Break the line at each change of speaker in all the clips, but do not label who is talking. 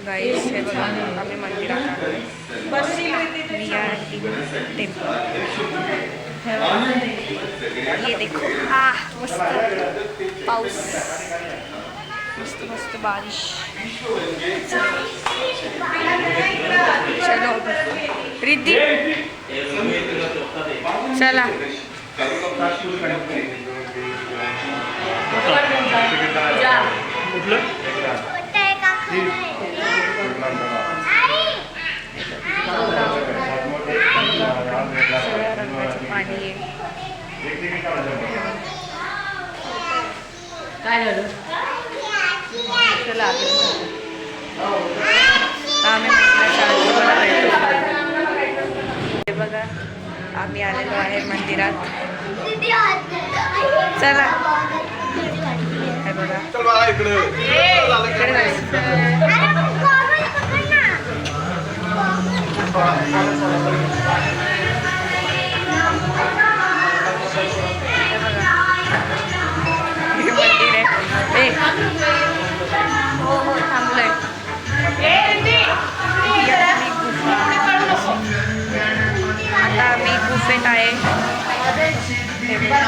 Guys हे बघा आम्ही मंदिरात आलोय. We are in temple. ये देखो मस्त पाऊस मस्त मस्त बारिश. चलो रिद्धी चला. सगळ्या रंगाचं पाणी आहे.
काय झालं?
चला आम्ही हे बघा आम्ही आलेलो आहे मंदिरात. चला हे बघा इकडे मंदिर आहे. हो हो थांबलंय. आता आम्ही गुफेत आहे. हे बघा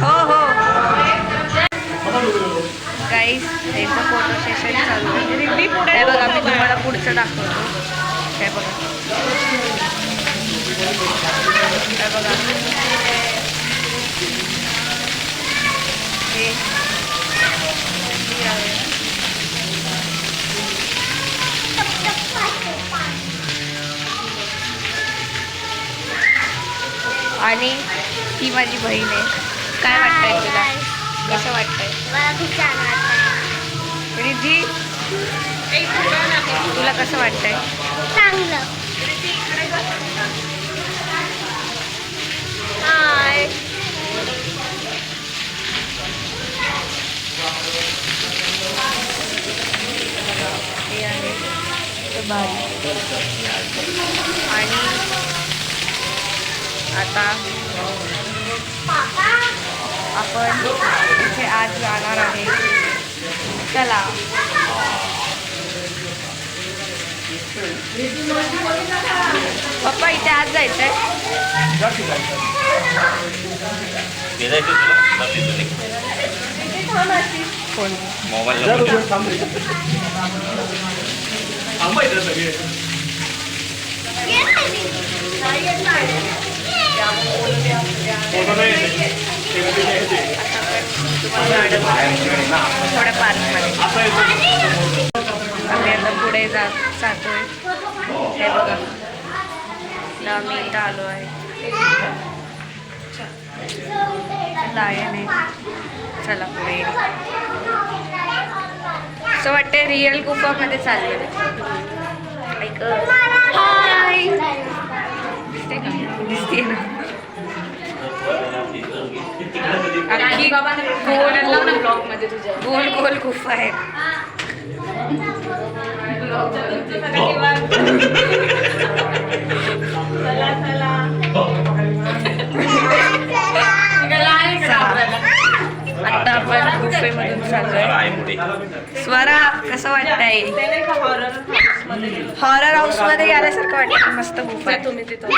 हो हो गाईस त्यांचं फोटो सेशन चालू आहे. हे बघा मी तुम्हाला पुढचं दाखवतो. हे बघा हे बघा हे आणि ही माझी बहीण आहे. काय वाटतंय तुला? कसं वाटतंय?
मला खूप छान वाटतंय.
रिद्धी तुला कसं वाटतंय?
चांगलं. हाय.
हे आहे आणि आता आपण इथे आज जाणार आहे. चला पप्पा इथे आज जायचंय. कोण थोड्या पार्कमध्ये आम्ही आता पुढे जातोय. हे बघा आम्ही इथं आलो आहे. लायन आहे. चला पुढे. असं वाटतंय रिअल गुफामध्ये चालले. ऐक हाय दिसते का? दिसते ना. गोल गोल गुफा आहे. आता आपण गुफेमधून चाललोय. स्वरा कसं वाटतंय? हॉरर हाऊस मध्ये गेल्यासारखं वाटतं. मस्त गुफा आहे. तुम्ही तिथं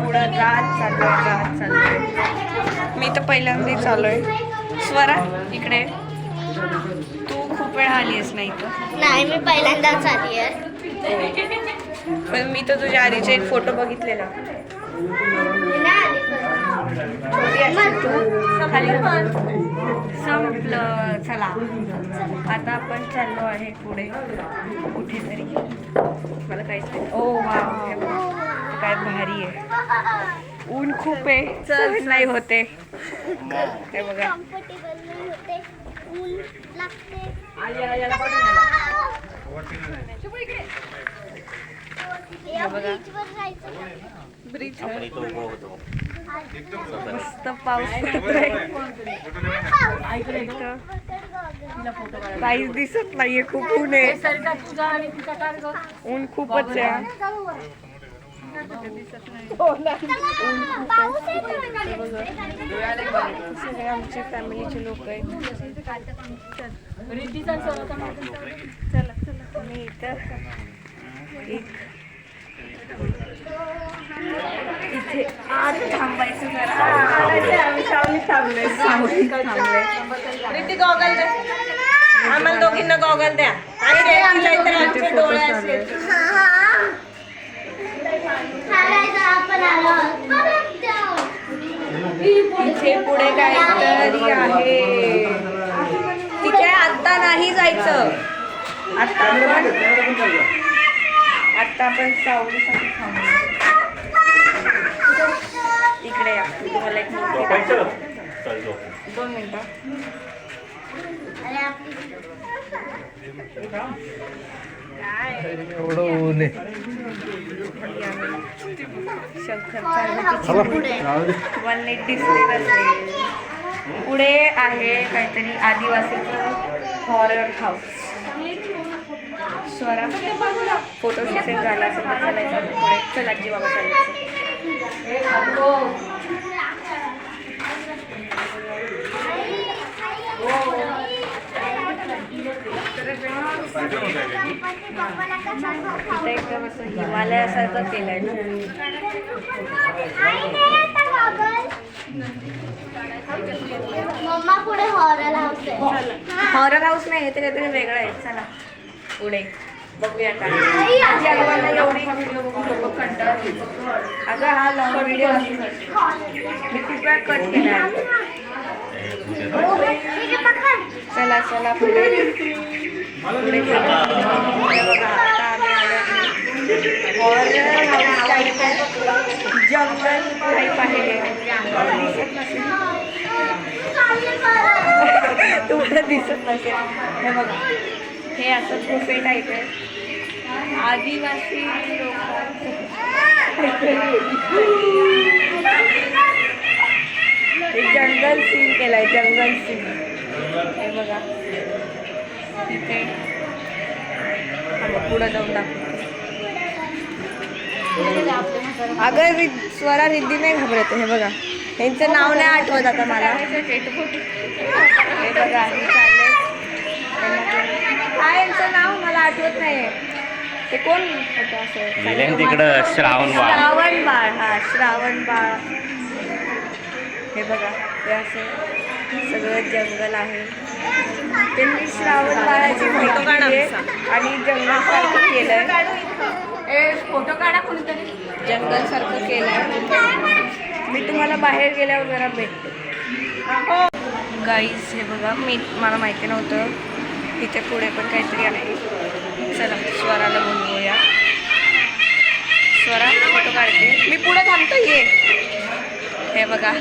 पुढं जात चाललोय. मी तर पहिल्यांदा चाललोय. स्वरा इकडे तू खूप वेळ आलीस नाही तर?
नाही मी पहिल्यांदाच आली आहे.
पण मी तर तुझ्या आधीचे एक फोटो बघितलेला. संपलं. चला आता आपण चाललो आहे पुढे कुठेतरी. मला काहीच नाही. ओ वा काय भारी आहे. ऊन खूप आहे. चल नाही होते. हे बघा
या
बघा.
ब्रिजवर जायचं का?
ब्रिज
आपण इथं उभं होतो
मस्त पाऊस पडतोय. काहीच दिसत नाहीये, खूप ऊन आहे. ऊन खूपच आहे.
पाऊस येतोय.
सगळे आमच्या फॅमिलीचे लोक आहेत. आणि इथं इथे आज थांबायचं जरा. आम्ही सावलीत थांबलोय.
रीती गॉगल दे. आम्हाला दोघींना गॉगल द्या. आणि रेतीला इतर आमचे डोळे असले.
आपण आलो.
इथे पुढे काहीतरी आहे. तिथे आता नाही जायचं. आता आपण सावलीसाठी थांबलो. इकडे या. तुम्हाला एक मोठी
झोपायचं
दाखवते.
चल झोप
2 मिनिटं.
एवढं ऊन आहे.
शंकर पार्वतीची तुम्हाला नीट दिसले नसेल. पुढे आहे काहीतरी आदिवासीचं horror house. Swara photo session झाला असेल तर चालायचं पुढे. चला जी बाबा चालायचं. इथं एकदम असं हिमालयासारखं केलंय ना.
मम्मा पुढे हॉरर हाऊस आहे.
हॉरर हाऊस नाही, ते काहीतरी वेगळं आहे. चला पुढे बघूया आता. आजी आजोबांना एवढी व्हिडिओ बघून लोक कंटाळत. अगं हा लॉंग व्हिडिओ मी खूप वेळा कट केला. चला चला पुढे पुढे चला. हे बघा आता आम्ही आलो हॉरर हाऊस टाईप आहे. जंगल टाईप आहे. दिसत नसेल तुम्हाला दिसत नसेल. हे बघा हे असं गुफे टाईप आहे. आदिवासी लोक जंगल सीन केलाय. जंगल सीन हे बघा. तिथे पुढं जाऊन दाखवतो. अगं स्वरा रिद्धी नाही घाबरत. हे बघा यांचं नाव नाही आठवत आता मला. हे बघा हे चाललंय. काय यांचं नाव मला आठवत नाही. ते कोण होतं असं
तिकडं श्रावण बाळ.
श्रावण बाळ. हा श्रावण बाळ. हे बघा हे असं सगळं जंगल आहे. त्यांनी श्रावण बाळाची माहिती दिली आहे आणि जंगल सारखं केलंय.
फोटो काढा कोणीतरी.
जंगल सारखं केलंय. मी तुम्हाला बाहेर गेल्यावर जरा भेटते. गाईज हे बघा मला माहिती नव्हतं इथे पुढे पण काहीतरी आहे. चला स्वराला बोलवूया. स्वरा फोटो काढते. मी पुढे थांबतो. ये हे बघा.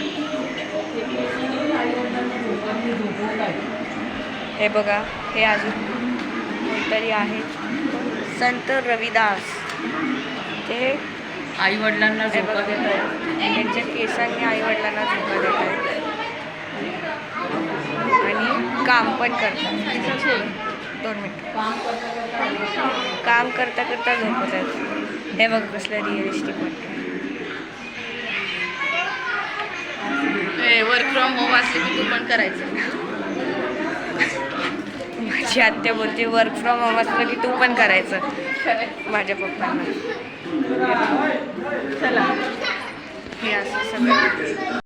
हे बघा हे अजून कोणतरी आहे. संत रविदास. ते
आई वडिलांना
झोका देत आहेत. त्यांच्या केसांनी आई वडिलांना झोका देत आहेत आणि काम पण करतात. 2 मिनिट. काम करता करता झोपत आहेत. हे बघ कसलं रिअलिस्टिक वाटतं.
वर्क फ्रॉम होम असले की तू पण करायचं.
माझी आत्या बोलते वर्क फ्रॉम होम असलं की तू पण करायचं माझ्या पप्पांना.
चला
हे असं सगळं